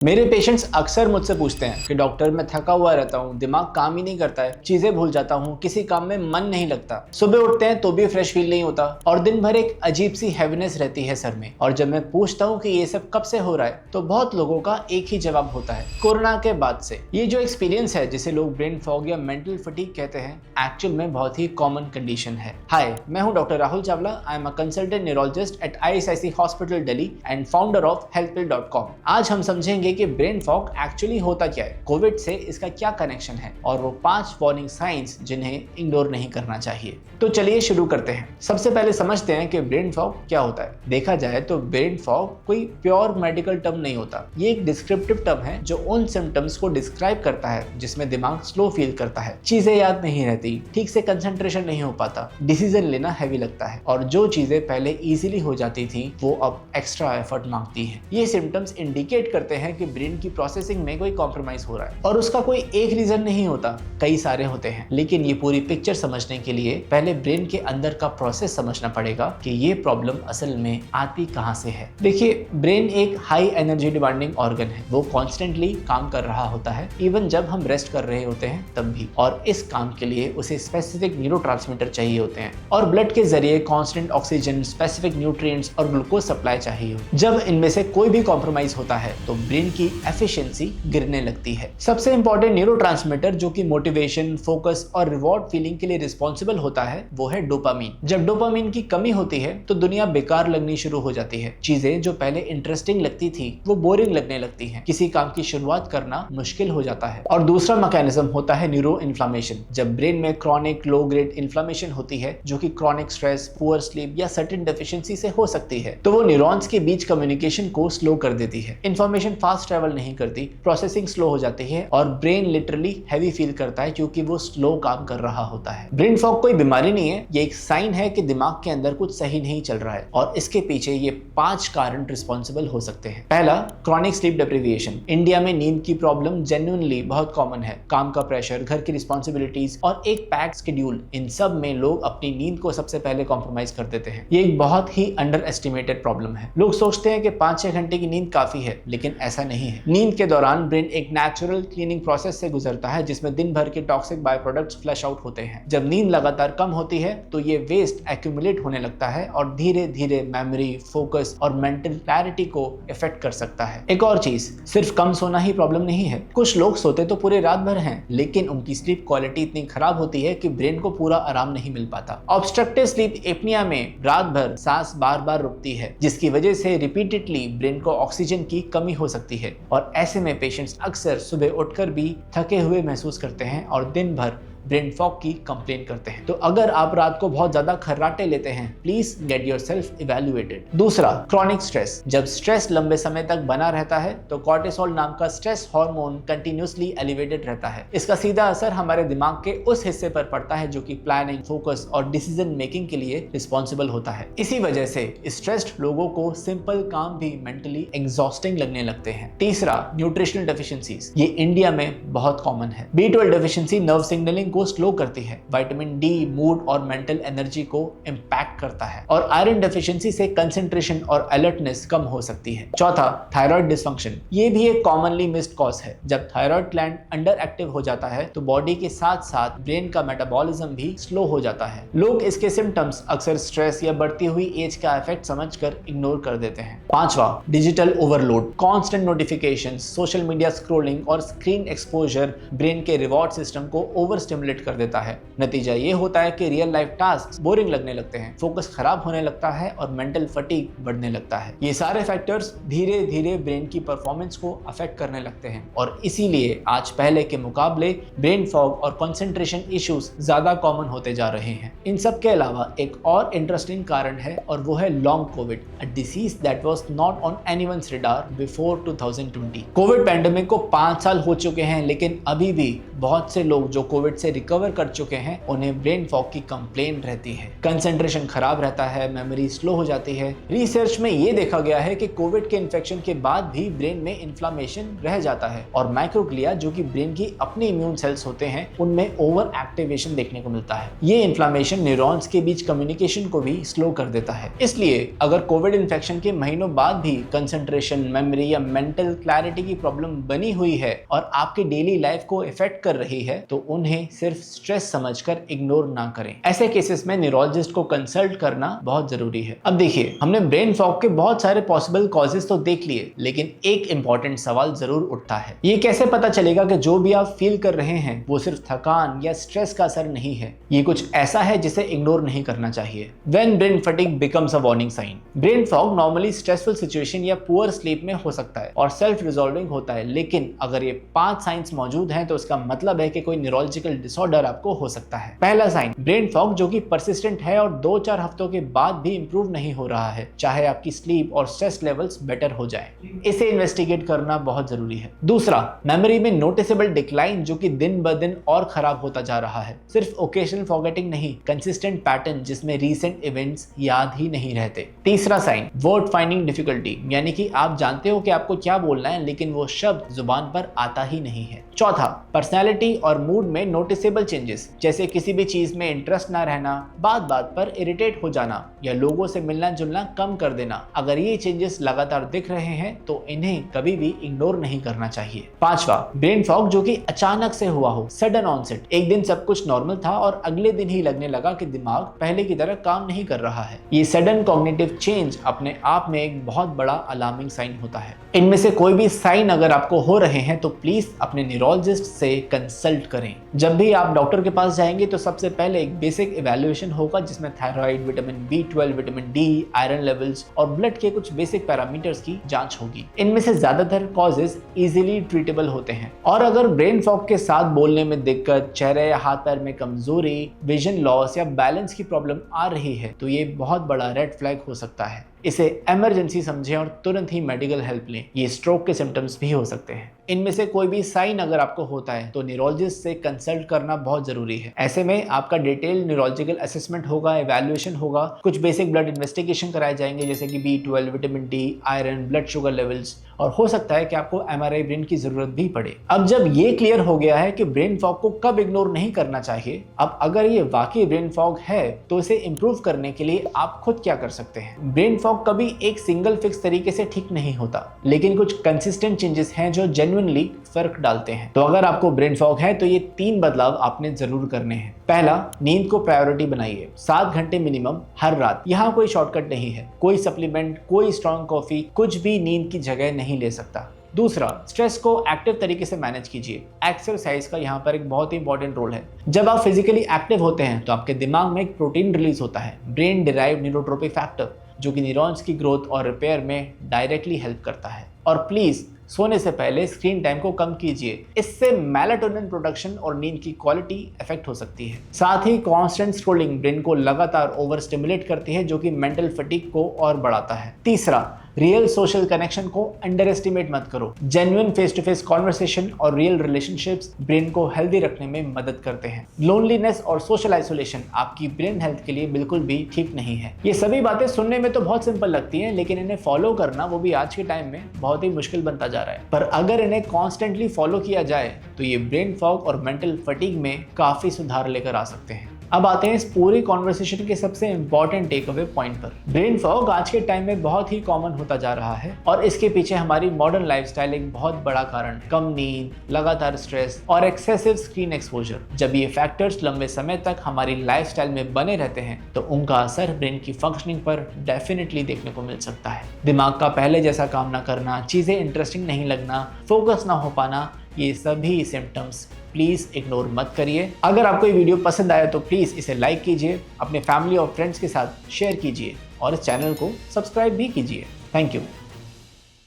मेरे पेशेंट्स अक्सर मुझसे पूछते हैं कि डॉक्टर मैं थका हुआ रहता हूँ, दिमाग काम ही नहीं करता है, चीजें भूल जाता हूँ, किसी काम में मन नहीं लगता, सुबह उठते हैं तो भी फ्रेश फील नहीं होता और दिन भर एक अजीब सी हैवीनेस रहती है सर में। और जब मैं पूछता हूँ कि ये सब कब से हो रहा है तो बहुत लोगों का एक ही जवाब होता है, कोरोना के बाद से। ये जो एक्सपीरियंस है जिसे लोग ब्रेन फॉग या मेंटल फटीग कहते हैं, एक्चुअल में बहुत ही कॉमन कंडीशन है। हाय, मैं हूँ doctor Rahul Chawla. I am a consultant neurologist at ISIC hospital Delhi and founder of healthpill.com। आज हम समझेंगे कि ब्रेन फॉग एक्चुअली होता क्या है, कोविड से इसका क्या कनेक्शन है और वो 5 वार्निंग साइंस जिन्हें इग्नोर नहीं करना चाहिए। तो चलिए शुरू करते हैं। सबसे पहले समझते हैं कि ब्रेन फॉग क्या होता है। देखा जाए तो ब्रेन फॉग कोई प्योर मेडिकल टर्म नहीं होता, ये एक डिस्क्रिप्टिव टर्म है जो उन सिम्टम्स को डिस्क्राइब करता है जिसमें दिमाग स्लो फील करता है, चीजें याद नहीं रहती, ठीक से कंसंट्रेशन नहीं हो पाता, डिसीजन लेना हैवी लगता है और जो चीजें पहले इजीली हो जाती थी वो अब एक्स्ट्रा एफर्ट मांगती है। ये सिम्टम्स इंडिकेट करते हैं कि ब्रेन की प्रोसेसिंग में कोई कॉम्प्रोमाइज हो रहा है और उसका कोई एक रीजन नहीं होता, कई सारे होते हैं। लेकिन ये पूरी पिक्चर समझने के लिए पहले ब्रेन के अंदर का प्रोसेस समझना पड़ेगा कि ये प्रॉब्लम असल में आती कहां से है। देखिए, ब्रेन एक हाई एनर्जी डिमांडिंग ऑर्गन है, वो कॉन्स्टेंटली काम कर रहा होता है, इवन जब हम रेस्ट कर रहे होते हैं तब भी। और इस काम के लिए उसे स्पेसिफिक न्यूरोट्रांसमीटर चाहिए होते हैं और ब्लड के जरिए कांस्टेंट ऑक्सीजन, स्पेसिफिक न्यूट्रिएंट्स और ग्लूकोज सप्लाई चाहिए। जब इनमें से कोई भी कॉम्प्रोमाइज होता है तो ब्रेन की एफिशिएंसी गिरने लगती है। सबसे इंपॉर्टेंट न्यूरोट्रांसमीटर जो कि मोटिवेशन, फोकस और रिवॉर्ड फीलिंग के लिए रिस्पॉन्सिबल होता है वो है डोपामीन। जब डोपामीन की कमी होती है तो दुनिया बेकार लगनी शुरू हो जाती है। चीजें जो पहले इंटरेस्टिंग लगती थी वो बोरिंग लगने लगती हैं। किसी काम की शुरुआत करना मुश्किल हो जाता है। और दूसरा मैकेनिज्म होता है न्यूरो इन्फ्लामेशन। जब ब्रेन में क्रॉनिक लो ग्रेड इन्फ्लामेशन होती है जो कि क्रॉनिक स्ट्रेस, पुअर स्लीप या सर्टेन डेफिशिएंसी से हो सकती है, तो वो न्यूरॉन्स के बीच कम्युनिकेशन को स्लो कर देती है। इंफॉर्मेशन फास्ट ट्रेवल नहीं करती, प्रोसेसिंग स्लो हो जाती है और ब्रेन लिटरली हैवी फील करता है क्योंकि वो स्लो काम कर रहा होता है। ब्रेन फॉग कोई बीमारी नहीं है, ये एक साइन है कि दिमाग के अंदर कुछ सही नहीं चल रहा है और इसके पीछे ये 5 कारण रिस्पॉन्सिबल हो सकते हैं। पहला, क्रॉनिक स्लीप डेप्रिविएशन। इंडिया में नींद की प्रॉब्लम जेन्युइनली बहुत कॉमन है। काम का प्रेशर, घर की रिस्पॉन्सिबिलिटीज और एक पैक्ड शेड्यूल, इन सब में लोग अपनी नींद को सबसे पहले कॉम्प्रोमाइज कर देते हैं। ये एक बहुत ही अंडर एस्टिमेटेड प्रॉब्लम है। लोग सोचते हैं कि 5-6 घंटे की नींद काफी है, लेकिन ऐसा नहीं है। नींद के दौरान ब्रेन एक नेचुरल क्लीनिंग प्रोसेस से गुजरता है जिसमें दिन भर के toxic by products flush out होते हैं। जब नींद लगातार कम होती है तो ये वेस्ट एक्यूमुलेट होने लगता है और धीरे धीरे मेमोरी, फोकस और मेंटल क्लैरिटी को इफेक्ट कर सकता है। एक और चीज, सिर्फ कम सोना ही प्रॉब्लम नहीं है। कुछ लोग सोते तो पूरे रात भर हैं, लेकिन उनकी स्लीप क्वालिटी इतनी खराब होती है कि ब्रेन को पूरा आराम नहीं मिल पाता। ऑब्स्ट्रक्टिव स्लीप एपनिया में रात भर सांस बार बार रुकती है जिसकी वजह से रिपीटेडली ब्रेन को ऑक्सीजन की कमी हो सकती है और ऐसे में पेशेंट्स अक्सर सुबह उठकर भी थके हुए महसूस करते हैं और दिन भर ब्रेन फॉग की कंप्लेन करते हैं। तो अगर आप रात को बहुत ज्यादा खर्राटे लेते हैं, प्लीज गेट योरसेल्फ इवैल्यूएटेड। दूसरा, क्रॉनिक स्ट्रेस। जब स्ट्रेस लंबे समय तक बना रहता है तो कॉर्टिसोल नाम का स्ट्रेस हार्मोन कंटिन्यूअसली एलिवेटेड रहता है। इसका सीधा असर हमारे दिमाग के उस हिस्से पर पड़ता है जो कि प्लानिंग, फोकस और डिसीजन मेकिंग के लिए रिस्पॉन्सिबल होता है। इसी वजह से स्ट्रेस्ड लोगों को सिंपल काम भी मेंटली एग्जॉस्टिंग लगने लगते हैं। तीसरा, न्यूट्रिशनल डेफिशिएंसीज। ये इंडिया में बहुत कॉमन है। B12 डेफिशिएंसी नर्व सिग्नलिंग को स्लो करती है। विटामिन डी मूड और मेंटल एनर्जी को इंपैक्ट करता है और आयरन डेफिशिएंसी से कंसंट्रेशन और अलर्टनेस कम हो सकती है। चौथा, थायराइड डिसफंक्शन। ये भी एक कॉमनली मिस्ड कॉज है। जब थायराइड ग्लैंड अंडर एक्टिव हो जाता है तो बॉडी के साथ साथ ब्रेन का मेटाबॉलिज्म भी स्लो हो जाता है। लोग इसके सिम्टम्स अक्सर स्ट्रेस या बढ़ती हुई एज का इफेक्ट समझकर इग्नोर कर देते हैं। पांचवा, digital overload. Constant notifications, social media scrolling और स्क्रीन एक्सपोजर ब्रेन के रिवॉर्ड सिस्टम को ओवर स्टिमुलेट कर देता है। नतीजा ये होता है कि रियल लाइफ टास्क बोरिंग लगने लगते हैं, फोकस खराब होने लगता है और मेंटल फटीग बढ़ने लगता है। ये सारे फैक्टर्स धीरे धीरे ब्रेन की परफॉर्मेंस को अफेक्ट करने लगते हैं और इसीलिए आज पहले के मुकाबले ब्रेन फॉग और कंसंट्रेशन इश्यूज ज्यादा कॉमन होते जा रहे हैं। इन सब के अलावा एक और इंटरेस्टिंग कारण है और वो है long Covid, a disease that was not on anyone's radar before 2020। Covid pandemic को 5 साल हो चुके हैं, लेकिन अभी भी बहुत से लोग जो कोविड से से रिकवर कर चुके हैं उन्हें ब्रेन फॉग की कंप्लेन रहती है। कंसंट्रेशन खराब रहता है, मेमोरी स्लो हो जाती है। रिसर्च में ये देखा गया है कि कोविड के इन्फेक्शन के बाद भी ब्रेन में इन्फ्लामेशन रह जाता है और माइक्रोग्लिया जो कि ब्रेन की अपनी इम्यून सेल्स होते हैं उनमें ओवर एक्टिवेशन देखने को मिलता है। ये इन्फ्लामेशन न्यूरॉन्स के बीच कम्युनिकेशन को भी स्लो कर देता है। इसलिए अगर कोविड इन्फेक्शन के महीनों बाद भी कंसंट्रेशन, मेमोरी या मेंटल क्लैरिटी की प्रॉब्लम बनी हुई है और आपकी डेली लाइफ को इफेक्ट कर रही है तो उन्हें सिर्फ स्ट्रेस समझकर इग्नोर ना करें। ऐसे केसेस में न्यूरोलॉजिस्ट को कंसल्ट करना बहुत जरूरी है। अब देखिए, हमने ब्रेन फॉग के बहुत सारे पॉसिबल कॉजेस तो देख लिए, लेकिन एक इंपॉर्टेंट सवाल जरूर उठता है। ये कैसे पता चलेगा कि जो भी आप फील कर रहे हैं वो सिर्फ थकान या स्ट्रेस का असर नहीं है? ये कुछ ऐसा है जिसे इग्नोर नहीं करना चाहिए। When brain fatigue becomes a warning sign, brain fog normally stressful situation या पुअर स्लीप में हो सकता है और सेल्फ रिजॉल्विंग होता है, लेकिन अगर ये 5 साइंस मौजूद हैं तो इसका मतलब है कि कोई न्यूरोलॉजिकल डिसऑर्डर आपको हो सकता है। पहला साइन, ब्रेन फॉग जो कि परसिस्टेंट है और 2-4 हफ्तों के बाद भी इंप्रूव नहीं हो रहा है, चाहे आपकी स्लीप और स्ट्रेस लेवल्स बेटर हो जाए। इसे इन्वेस्टिगेट करना बहुत जरूरी है। दूसरा, मेमोरी में नोटिसेबल डिक्लाइन जो कि दिन ब दिन और खराब होता जा रहा है। सिर्फ ओकेजनल फॉरगेटिंग नहीं, कंसिस्टेंट पैटर्न जिसमें रीसेंट इवेंट्स याद ही नहीं रहते। तीसरा साइन, वर्ड फाइंडिंग डिफिकल्टी, यानी कि आप जानते हो कि आपको क्या बोलना है लेकिन वो शब्द जुबान पर आता ही नहीं है। चौथा, पर्सनैलिटी और मूड में नोटिसेबल चेंजेस, जैसे किसी भी चीज में इंटरेस्ट ना रहना, बात बात पर इरिटेट हो जाना या लोगों से मिलना जुलना कम कर देना। अगर ये चेंजेस लगातार दिख रहे हैं तो इन्हें कभी भी इग्नोर नहीं करना चाहिए। पांचवा, ब्रेन फॉग जो कि अचानक से हुआ हो, सडन ऑनसेट। एक दिन सब कुछ नॉर्मल था और अगले दिन ही लगने लगा कि दिमाग पहले की तरह काम नहीं कर रहा है। ये सडन कॉग्निटिव चेंज अपने आप में एक बहुत बड़ा अलार्मिंग साइन होता है। इनमें से कोई भी साइन अगर आपको हो रहे हैं तो प्लीज अपने न्यूरोलॉजिस्ट से कंसल्ट करें। जब भी आप डॉक्टर के पास जाएंगे तो सबसे पहले एक बेसिक इवैल्यूएशन होगा जिसमें thyroid, vitamin B12, vitamin D, iron levels और ब्लड के कुछ बेसिक पैरामीटर्स की जांच होगी। इनमें से ज्यादातर कॉजेज इजीली ट्रीटेबल होते हैं और अगर ब्रेन फॉग के साथ बोलने में दिक्कत, चेहरे या हाथ पैर में कमजोरी, विजन लॉस या बैलेंस की प्रॉब्लम आ रही है तो ये बहुत बड़ा रेड फ्लैग हो सकता है। इसे इमरजेंसी समझें और तुरंत ही मेडिकल हेल्प लें। ये स्ट्रोक के सिम्टम्स भी हो सकते हैं। इनमें से कोई भी साइन अगर आपको होता है तो न्यूरोलॉजिस्ट से कंसल्ट करना बहुत जरूरी है। ऐसे में आपका डिटेल न्यूरोलॉजिकल असेसमेंट होगा, इवैल्यूएशन होगा, कुछ बेसिक ब्लड इन्वेस्टिगेशन कराए जाएंगे जैसे कि B12, vitamin D, iron, blood sugar levels, और हो सकता है कि आपको MRI ब्रेन की जरूरत भी पड़े। अब जब ये क्लियर हो गया है कि ब्रेन फॉग को कब इग्नोर नहीं करना चाहिए, अब अगर ये वाकई ब्रेन फॉग है तो इसे इंप्रूव करने के लिए आप खुद क्या कर सकते हैं। ब्रेन फॉग कभी एक सिंगल फिक्स तरीके से ठीक नहीं होता, लेकिन कुछ कंसिस्टेंट चेंजेस हैं जो जेन्युइनली फर्क डालते हैं। तो अगर आपको ब्रेन फॉग है तो ये 3 बदलाव आपने जरूर करने हैं। पहला, नींद को प्रायोरिटी बनाइए। 7 घंटे मिनिमम हर रात। यहाँ कोई शॉर्टकट नहीं है, कोई सप्लीमेंट, कोई स्ट्रॉन्ग कॉफी, कुछ भी नींद की जगह नहीं ले सकता। दूसरा, स्ट्रेस को एक्टिव तरीके से मैनेज कीजिए। एक्सरसाइज का यहाँ पर एक बहुत ही इंपॉर्टेंट रोल है। जब आप फिजिकली एक्टिव होते हैं तो आपके दिमाग में एक प्रोटीन रिलीज होता है, ब्रेन डिराइव्ड न्यूरोट्रोपिक फैक्टर, जो कि न्यूरॉन्स की ग्रोथ और रिपेयर में डायरेक्टली हेल्प करता है। और प्लीज सोने से पहले स्क्रीन टाइम को कम कीजिए, इससे मेलाटोनिन प्रोडक्शन और नींद की क्वालिटी इफेक्ट हो सकती है। साथ ही कांस्टेंट स्क्रोलिंग ब्रेन को लगातार ओवर स्टिमुलेट करती है जो कि मेंटल फटीग को और बढ़ाता है। तीसरा, रियल सोशल कनेक्शन को अंडर एस्टिमेट मत करो। Genuine face to face conversation और रियल रिलेशनशिप्स ब्रेन को हेल्दी रखने में मदद करते हैं। लोनलीनेस और सोशल आइसोलेशन आपकी ब्रेन हेल्थ के लिए बिल्कुल भी ठीक नहीं है। ये सभी बातें सुनने में तो बहुत सिंपल लगती हैं, लेकिन इन्हें फॉलो करना वो भी आज के टाइम में बहुत ही मुश्किल बनता जा रहा है। पर अगर इन्हें कॉन्स्टेंटली फॉलो किया जाए तो ये ब्रेन फॉग और मेंटल फटीग में काफी सुधार लेकर आ सकते हैं। अब आते हैं इस पूरी कॉन्वर्सेशन के सबसे इंपॉर्टेंट टेक अवे पॉइंट पर। ब्रेन फॉग आज के टाइम में बहुत ही कॉमन होता जा रहा है और इसके पीछे हमारी मॉडर्न लाइफस्टाइल एक बहुत बड़ा कारण है। कम नींद, लगातार स्ट्रेस और एक्सेसिव स्क्रीन एक्सपोजर। जब ये फैक्टर्स लंबे समय तक हमारी लाइफस्टाइल में बने रहते हैं तो उनका असर ब्रेन की फंक्शनिंग पर डेफिनेटली देखने को मिल सकता है। दिमाग का पहले जैसा काम ना करना, चीजें इंटरेस्टिंग नहीं लगना, फोकस ना हो पाना, ये सभी सिम्टम्स प्लीज इग्नोर मत करिए। अगर आपको ये वीडियो पसंद आया तो प्लीज इसे लाइक कीजिए, अपने फैमिली और फ्रेंड्स के साथ शेयर कीजिए और इस चैनल को सब्सक्राइब भी कीजिए। Thank you.